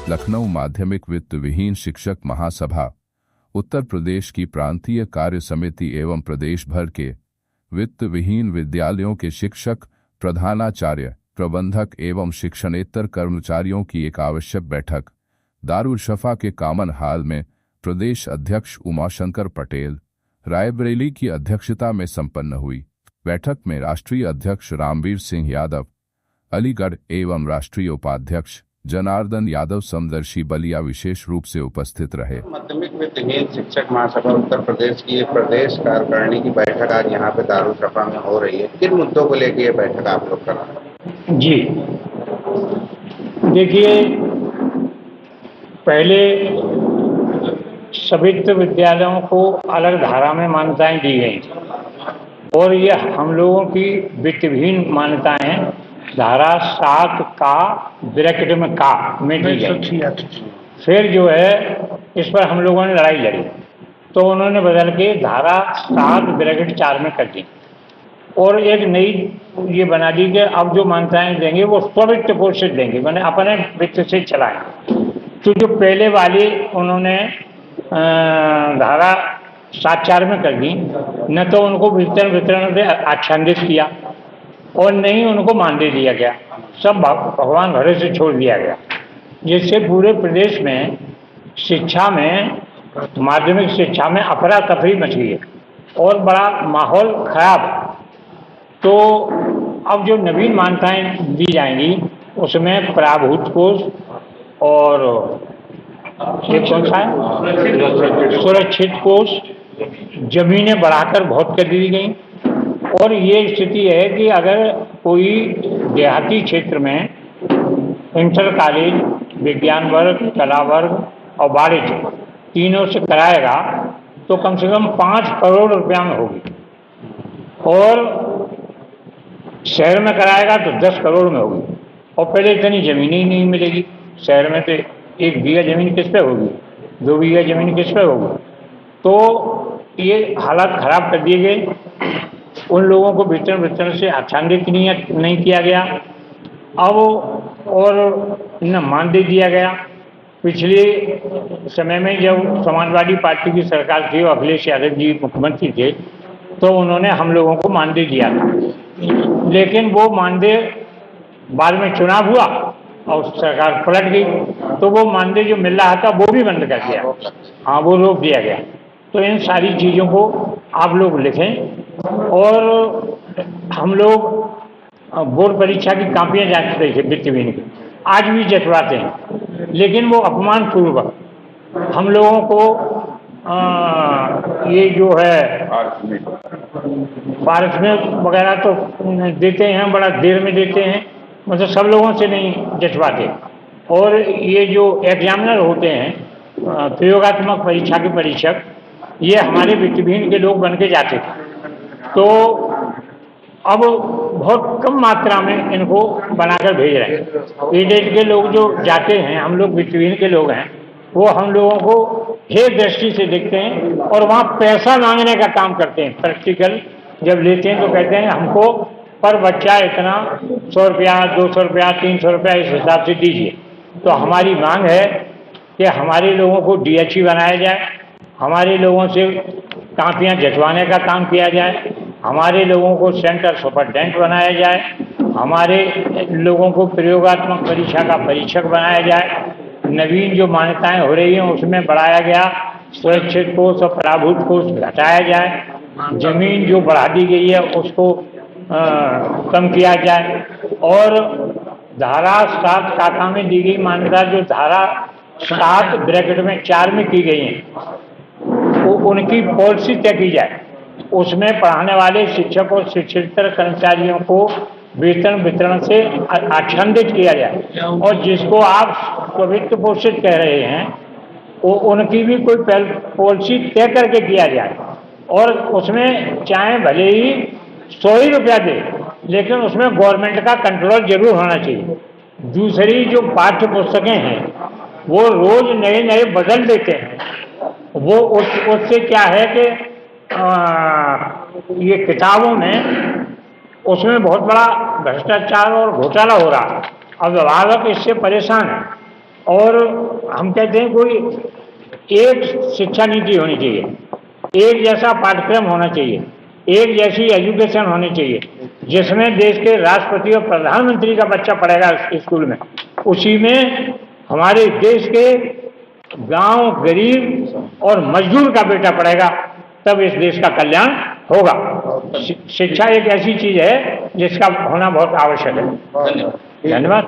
लखनऊ माध्यमिक वित्त विहीन शिक्षक महासभा उत्तर प्रदेश की प्रांतीय कार्य समिति एवं प्रदेश भर के वित्त विहीन विद्यालयों के शिक्षक, प्रधानाचार्य, प्रबंधक एवं शिक्षणेतर कर्मचारियों की एक आवश्यक बैठक दारुल शफा के कॉमन हॉल में प्रदेश अध्यक्ष उमाशंकर पटेल रायबरेली की अध्यक्षता में संपन्न हुई। बैठक में राष्ट्रीय अध्यक्ष रामवीर सिंह यादव, अलीगढ़ एवं राष्ट्रीय उपाध्यक्ष जनार्दन यादव समदर्शी बलिया विशेष रूप से उपस्थित रहे। माध्यमिक वित्तहीन शिक्षक महासभा उत्तर प्रदेश की एक प्रदेश कार्यकारिणी की बैठक आज यहाँ पे दारुसफा में हो रही है। किन मुद्दों को लेकर ये बैठक आप लोग कर रहे हैं? जी देखिए, पहले सभी विद्यालयों को अलग धारा में मान्यताएं दी गई और ये हम लोगों की वित्तहीन मान्यताएं धारा 7 का ब्रैकेट में का में दी गई। फिर जो है इस पर हम लोगों ने लड़ाई लड़ी तो उन्होंने बदल के धारा 7 ब्रैकेट 4 में कर दी और एक नई ये बना दी कि अब जो मान्यताएं देंगे वो स्ववित्त पोषित देंगे, मैंने अपने वित्त से चलाएं। तो जो पहले वाली उन्होंने धारा 7-4 में कर दी, न तो उनको वितरण से आच्छादित किया और नहीं उनको मानदेय दिया गया, सब भगवान भरे से छोड़ दिया गया, जिससे पूरे प्रदेश में शिक्षा में, माध्यमिक शिक्षा में अफरा तफरी मच गई है और बड़ा माहौल खराब। तो अब जो नवीन मान्यताएं दी जाएंगी उसमें पराभूत कोष और ये कौन सा है सुरक्षित कोष, जमीनें बढ़ाकर बहुत कर दी गई और ये स्थिति है कि अगर कोई देहाती क्षेत्र में इंटर कॉलेज, विज्ञान वर्ग, कला वर्ग और वाणिज्य तीनों से कराएगा तो कम से कम 5 करोड़ रुपया में होगी और शहर में कराएगा तो 10 करोड़ में होगी। और पहले इतनी ज़मीन ही नहीं मिलेगी शहर में, तो 1 बीघा ज़मीन किस पे होगी, 2 बीघा ज़मीन किस पे होगी। तो ये हालात ख़राब कर दिए गए, उन लोगों को वितरण से आच्छादित नहीं किया गया। अब और न मानदेय दिया गया। पिछले समय में जब समाजवादी पार्टी की सरकार थी और अखिलेश यादव जी मुख्यमंत्री थे तो उन्होंने हम लोगों को मानदेय दिया था, लेकिन वो मानदेय बाद में चुनाव हुआ और सरकार पलट गई तो वो मानदेय जो मिल रहा था वो भी बंद कर दिया, हाँ वो रोक दिया गया। तो इन सारी चीज़ों को आप लोग लिखें और हम लोग बोर्ड परीक्षा की कापियाँ जांच रहे थे वित्तहीन की, आज भी जटवाते हैं, लेकिन वो अपमानपूर्वक हम लोगों को ये जो है पारिश्रमिक वगैरह तो देते हैं, बड़ा देर में देते हैं, मतलब सब लोगों से नहीं जटवाते। और ये जो एग्जामिनर होते हैं प्रयोगात्मक परीक्षा के परीक्षक, ये हमारे वित्तहीन के लोग बन के जाते थे, तो अब बहुत कम मात्रा में इनको बनाकर भेज रहे हैं। एडेड के लोग जो जाते हैं, हम लोग वित्तहीन के लोग हैं, वो हम लोगों को हे दृष्टि से देखते हैं और वहाँ पैसा मांगने का काम करते हैं। प्रैक्टिकल जब लेते हैं तो कहते हैं हमको पर बच्चा इतना 100 रुपया, 200 रुपया, 300 रुपया इस हिसाब से दीजिए। तो हमारी मांग है कि हमारे लोगों को DHE बनाया जाए, हमारे लोगों से कापियाँ जटवाने का काम किया जाए, हमारे लोगों को सेंटर सुपरटेंडेंट बनाया जाए, हमारे लोगों को प्रयोगात्मक परीक्षा का परीक्षक बनाया जाए। नवीन जो मान्यताएं हो रही हैं उसमें बढ़ाया गया सुरक्षित कोष और पराभूत कोष घटाया जाए, जमीन जो बढ़ा दी गई है उसको कम किया जाए और धारा 7 काका में दी गई मान्यता जो धारा 7 ब्रैकेट में 4 में की गई है वो उनकी पॉलिसी तय की जाए। उसमें पढ़ाने वाले शिक्षक और शिक्षकेतर कर्मचारियों को वेतन वितरण से आच्छादित किया जाए और जिसको आप स्ववित्त पोषित कह रहे हैं वो उनकी भी कोई पॉलिसी तय करके किया जाए और उसमें चाहे भले ही 100 ही रुपया दे, लेकिन उसमें गवर्नमेंट का कंट्रोल जरूर होना चाहिए। दूसरी जो पाठ्य पुस्तकें हैं वो रोज नए नए बदल देते हैं, वो उससे क्या है कि ये किताबों में उसमें बहुत बड़ा भ्रष्टाचार और घोटाला हो रहा है। अब अभिभावक इससे परेशान है और हम कहते हैं कोई एक शिक्षा नीति होनी चाहिए, एक जैसा पाठ्यक्रम होना चाहिए, एक जैसी एजुकेशन होनी चाहिए, जिसमें देश के राष्ट्रपति और प्रधानमंत्री का बच्चा पढ़ेगा स्कूल में, उसी में हमारे देश के गांव गरीब और मजदूर का बेटा पढ़ेगा, तब इस देश का कल्याण होगा। शिक्षा एक ऐसी चीज है जिसका होना बहुत आवश्यक है। धन्यवाद। धन्यवाद।